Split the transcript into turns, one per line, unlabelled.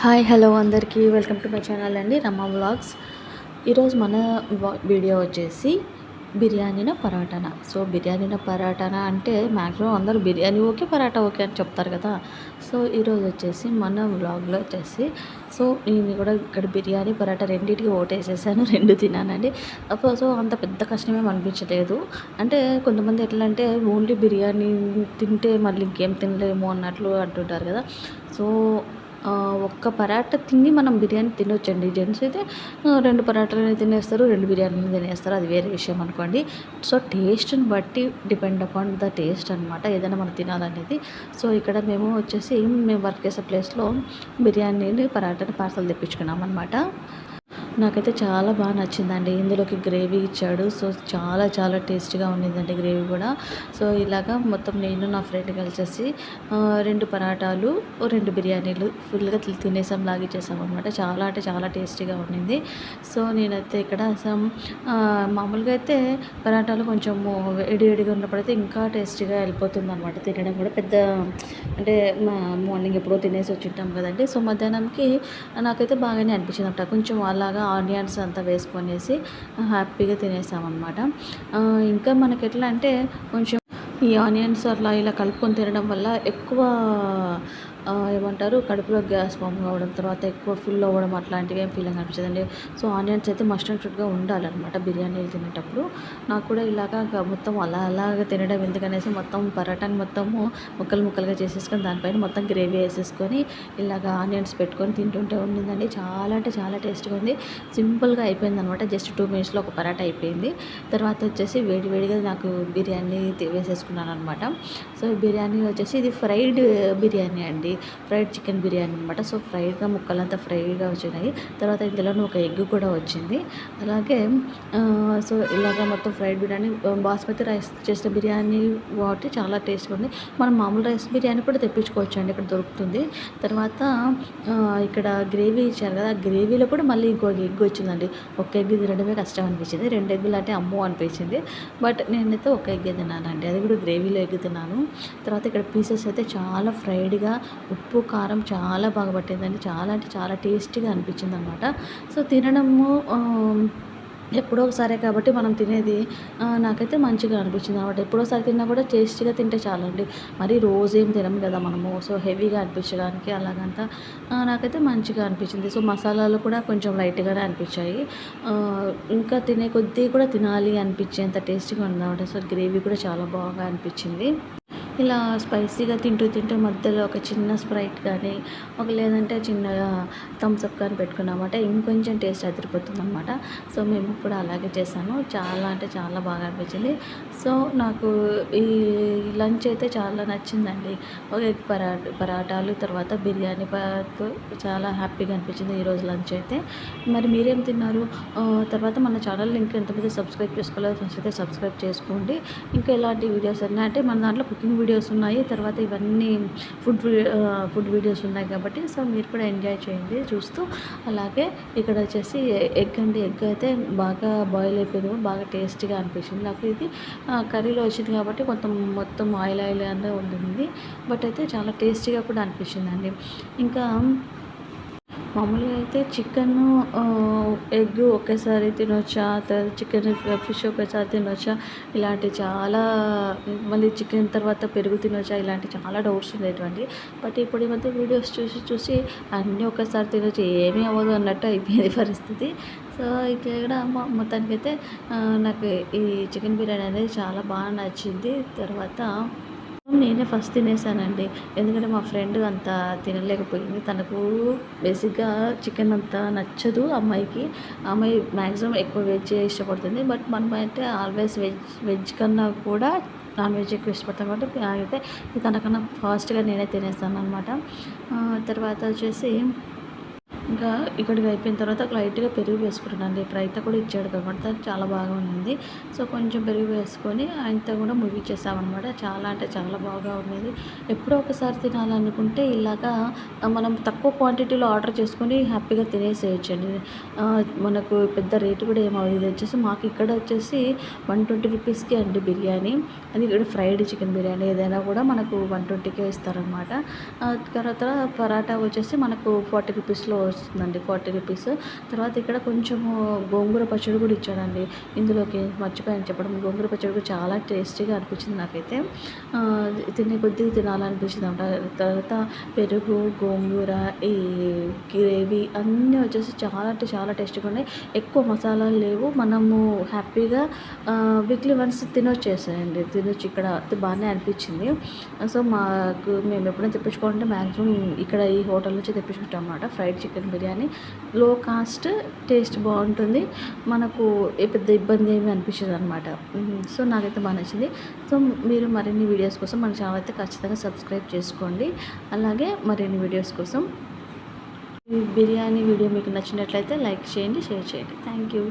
Hi hello అందరికీ welcome to my channel అండి రమ్మ వ్లాగ్స్. ఈరోజు మన వీడియో వచ్చేసి బిర్యానీన పరాటానా. సో బిర్యానీన పరాటానా అంటే మ్యాక్సిమం అందరూ బిర్యానీ ఓకే పరాటా ఓకే అని చెప్తారు కదా. సో ఈరోజు వచ్చేసి మన వ్లాగ్లో వచ్చేసి నేను కూడా ఇక్కడ బిర్యానీ పరాటా రెండింటికి ఓటేసేసాను. రెండు తిన్నానండి. సో అంత పెద్ద కష్టమేం అనిపించలేదు. అంటే కొంతమంది ఎట్లా అంటే ఓన్లీ బిర్యానీ తింటే మళ్ళీ ఇంకేం తినలేము అన్నట్లు అంటుంటారు కదా. సో ఒక్క పరాటా తిని మనం బిర్యానీ తినొచ్చండి. జెంట్స్ అయితే 2 పరాటాలని తినేస్తారు, 2 బిర్యానీలు తినేస్తారు. అది వేరే విషయం అనుకోండి. సో టేస్ట్‌ని బట్టి డిపెండ్ అపాన్ ద టేస్ట్ అనమాట ఏదైనా మనం తినాలనేది. సో ఇక్కడ మేము వచ్చేసి మేము వర్క్ చేసే ప్లేస్‌లో బిర్యానీని, పరాటాని పార్సెల్ తెప్పించుకున్నామనమాట. నాకైతే చాలా బాగా నచ్చిందండి. ఇందులోకి గ్రేవీ ఇచ్చాడు. సో చాలా చాలా టేస్టీగా ఉండిందండి గ్రేవీ కూడా. సో ఇలాగా మొత్తం నేను నా ఫ్రెండ్ కలిసేసి 2 పరాటాలు, 2 బిర్యానీలు ఫుల్‌గా తినేసాం, లాగిచ్చేసామనమాట. చాలా అంటే చాలా టేస్టీగా ఉండింది. సో నేనైతే ఇక్కడ మామూలుగా అయితే పరాటాలు కొంచెము వేడి వేడిగా ఉన్నప్పుడైతే ఇంకా టేస్టీగా వెళ్ళిపోతుందనమాట తినడం కూడా. పెద్ద అంటే మార్నింగ్ ఎప్పుడో తినేసి వచ్చింటాం కదండీ. సో మధ్యాహ్నంకి నాకైతే బాగానే అనిపించిందనమాట. కొంచెం అలాగా ఆనియన్స్ అంతా వేసుకొనేసి హ్యాపీగా తినేసామన్నమాట. ఇంకా మనకి ఎట్లా అంటే కొంచెం ఈ ఆనియన్స్ అట్లా ఇలా కలుపుకొని తినడం వల్ల ఎక్కువ ఏమంటారు కడుపులో గ్యాస్ ఫామ్ అవ్వడం, తర్వాత ఎక్కువ ఫుల్ అవ్వడం అట్లాంటివి ఏం ఫీలింగ్ అనిపించదండి. సో ఆనియన్స్ అయితే మస్ట్ అండ్ షుడ్‌గా ఉండాలన్నమాట బిర్యానీలు తినేటప్పుడు. నాకు కూడా ఇలాగా మొత్తం అలాగా తినడం ఎందుకనేసి మొత్తం పరాటాని మొత్తము ముక్కలు ముక్కలుగా చేసేసుకొని దానిపైన మొత్తం గ్రేవీ వేసేసుకొని ఇలాగా ఆనియన్స్ పెట్టుకొని తింటుంటే ఉండిందండి. చాలా అంటే చాలా టేస్ట్‌గా ఉంది. సింపుల్‌గా అయిపోయిందనమాట. జస్ట్ 2 మినిట్స్‌లో ఒక పరాటా అయిపోయింది. తర్వాత వచ్చేసి వేడి వేడిగా నాకు బిర్యానీ వేసేసుకున్నాను అనమాట. సో బిర్యానీ వచ్చేసి ఇది ఫ్రైడ్ బిర్యానీ అండి. ఫ్రైడ్ చికెన్ బిర్యానీ అనమాట. సో ఫ్రైడ్గా ముక్కలంతా ఫ్రైగా వచ్చినాయి. తర్వాత ఇందులోనే ఒక ఎగ్ కూడా వచ్చింది. అలాగే సో ఇలాగ మొత్తం ఫ్రైడ్ బిర్యానీ, బాస్మతి రైస్ చేసిన బిర్యానీ కాబట్టి చాలా టేస్ట్గా ఉంది. మనం మామూలు రైస్ బిర్యానీ కూడా తెప్పించుకోవచ్చు అండి, ఇక్కడ దొరుకుతుంది. తర్వాత ఇక్కడ గ్రేవీ ఇచ్చారు కదా, ఆ గ్రేవీలో కూడా మళ్ళీ ఇంకొక ఎగ్ వచ్చిందండి. ఒక ఎగ్ తినడమే కష్టం అనిపించింది. 2 ఎగ్గులు అంటే అమ్మో అనిపించింది. బట్ నేనైతే ఒక ఎగ్ తిన్నానండి, అది కూడా గ్రేవీలో ఎగ్ తిన్నాను. తర్వాత ఇక్కడ పీసెస్ అయితే చాలా ఫ్రైడ్గా, ఉప్పు కారం చాలా బాగా పట్టిందండి. చాలా అంటే చాలా టేస్టీగా అనిపించిందనమాట. సో తినడము ఎప్పుడో ఒకసారే కాబట్టి మనం తినేది నాకైతే మంచిగా అనిపించింది అనమాట. ఎప్పుడోసారి తిన్నా కూడా టేస్టీగా తింటే చాలండి. మరి రోజేం తినం కదా మనము. సో హెవీగా అనిపించడానికి అలాగంతా నాకైతే మంచిగా అనిపించింది. సో మసాలాలు కూడా కొంచెం లైట్‌గానే అనిపించాయి. ఇంకా తినే కొద్దీ కూడా తినాలి అనిపించేంత టేస్టీగా ఉందన్నమాట. సో గ్రేవీ కూడా చాలా బాగా అనిపించింది. ఇలా స్పైసీగా తింటూ మధ్యలో ఒక చిన్న స్ప్రైట్ కానీ, లేదంటే చిన్నగా థమ్స్ అప్ కానీ పెట్టుకున్నామంటే ఇంకొంచెం టేస్ట్ అదిరిపోతుందనమాట. సో మేము కూడా అలాగే చేసాము. చాలా అంటే చాలా బాగా అనిపించింది. సో నాకు ఈ లంచ్ అయితే చాలా నచ్చిందండి. ఒక ఎగ్ పరాటాలు, తర్వాత బిర్యానీ చాలా హ్యాపీగా అనిపించింది ఈరోజు లంచ్ అయితే. మరి మీరేం తిన్నారు? తర్వాత మన ఛానల్ని ఇంకా ఎంతమంది సబ్స్క్రైబ్ చేసుకోలేదో ఫస్ట్ అయితే సబ్స్క్రైబ్ చేసుకోండి. ఇంకా ఎలాంటి వీడియోస్ అన్నా అంటే మన దాంట్లో కుకింగ్ వీడియోస్ ఉన్నాయి. తర్వాత ఇవన్నీ ఫుడ్ వీడియోస్ ఉన్నాయి కాబట్టి సో మీరు కూడా ఎంజాయ్ చేయండి చూస్తూ. అలాగే ఇక్కడ వచ్చేసి ఎగ్ అండి. ఎగ్ అయితే బాగా బాయిల్ అయిపోయింది, బాగా టేస్టీగా అనిపించింది నాకు. ఇది కర్రీలో వచ్చింది కాబట్టి మొత్తం ఆయిల్ అనే ఉంటుంది. బట్ అయితే చాలా టేస్టీగా కూడా అనిపించిందండి. ఇంకా మామూలుగా అయితే చికెను, ఎగ్ ఒకేసారి తినొచ్చా, చికెన్ ఫిష్ ఒకేసారి తినొచ్చా, ఇలాంటి చాలా, మళ్ళీ చికెన్ తర్వాత పెరుగు తినొచ్చా, ఇలాంటి చాలా డౌట్స్ ఉండేటివండి. బట్ ఇప్పుడు ఈ మధ్య వీడియోస్ చూసి అన్నీ ఒకేసారి తినొచ్చు, ఏమీ అవ్వదు అన్నట్టు అయిపోయింది పరిస్థితి. సో ఇక్కడ మొత్తానికైతే నాకు ఈ చికెన్ బిర్యానీ అనేది చాలా బాగా నచ్చింది. తర్వాత నేనే ఫస్ట్ తినేసానండి. ఎందుకంటే మా ఫ్రెండ్ అంత తినలేకపోయింది. తనకు బేసిక్‌గా చికెన్ అంత నచ్చదు అమ్మాయికి. ఆ అమ్మాయి మ్యాక్సిమం ఎక్కువ వెజ్జే ఇష్టపడుతుంది. బట్ మనమైతే ఆల్వేస్ వెజ్ కన్నా కూడా నాన్ వెజ్ ఎక్కువ ఇష్టపడతాం కాబట్టి అయితే తనకన్నా ఫాస్ట్‌గా నేనే తినేస్తాననమాట. తర్వాత వచ్చేసి ఇంకా ఇక్కడికి అయిపోయిన తర్వాత లైట్‌గా పెరుగు వేసుకుంటున్నానండి. రైతా కూడా ఇచ్చాడు కాబట్టి చాలా బాగా ఉన్నింది. సో, కొంచెం పెరుగు వేసుకొని ఆయనతో కూడా ముగించేసామనమాట. చాలా అంటే చాలా బాగా ఉన్నది. ఎప్పుడో ఒకసారి తినాలనుకుంటే ఇలాగా మనం తక్కువ క్వాంటిటీలో ఆర్డర్ చేసుకొని హ్యాపీగా తినేసేయొచ్చండి. మనకు పెద్ద రేటు కూడా ఏమవ్వదు. ఇది వచ్చేసి మాకు ఇక్కడ వచ్చేసి 120 రూపీస్‌కే అండి బిర్యానీ. అది ఇక్కడ ఫ్రైడ్ చికెన్ బిర్యానీ ఏదైనా కూడా మనకు 120కే ఇస్తారనమాట. తర్వాత పరాటా వచ్చేసి మనకు 40 రూపీస్‌లో వస్తుందండి. 40 రూపీస్. తర్వాత ఇక్కడ కొంచెము గోంగూర పచ్చడి కూడా ఇచ్చాడండి. ఇందులోకి మర్చిపోయాను చెప్పడం. గోంగూర పచ్చడి కూడా చాలా టేస్టీగా అనిపించింది నాకైతే. తినే కొద్దీ తినాలనిపించిందనమాట. తర్వాత పెరుగు, గోంగూర, ఈ గ్రేవీ అన్నీ వచ్చేసి చాలా అంటే చాలా టేస్టీగా ఉన్నాయి. ఎక్కువ మసాలాలు లేవు. మనము హ్యాపీగా వీక్లీ వన్స్ తినొచ్చేసాయండి. తినొచ్చు ఇక్కడ బాగానే అనిపించింది. సో, మేము ఎప్పుడైనా తెప్పించుకోవాలంటే మ్యాక్సిమం ఇక్కడ ఈ హోటల్ నుంచి తెప్పించుకుంటాం అన్నమాట. ఫ్రైడ్ చికెన్ బిర్యానీ లో కాస్ట్, టేస్ట్ బాగుంటుంది. మనకు పెద్ద ఇబ్బంది ఏమీ అనిపించదనమాట. సో, నాకైతే బాగా నచ్చింది. సో, మీరు మరిన్ని వీడియోస్ కోసం మన ఛానల్ అయితే ఖచ్చితంగా సబ్స్క్రైబ్ చేసుకోండి. అలాగే మరిన్ని వీడియోస్ కోసం ఈ బిర్యానీ వీడియో మీకు నచ్చినట్లయితే లైక్ చేయండి, షేర్ చేయండి. Thank you.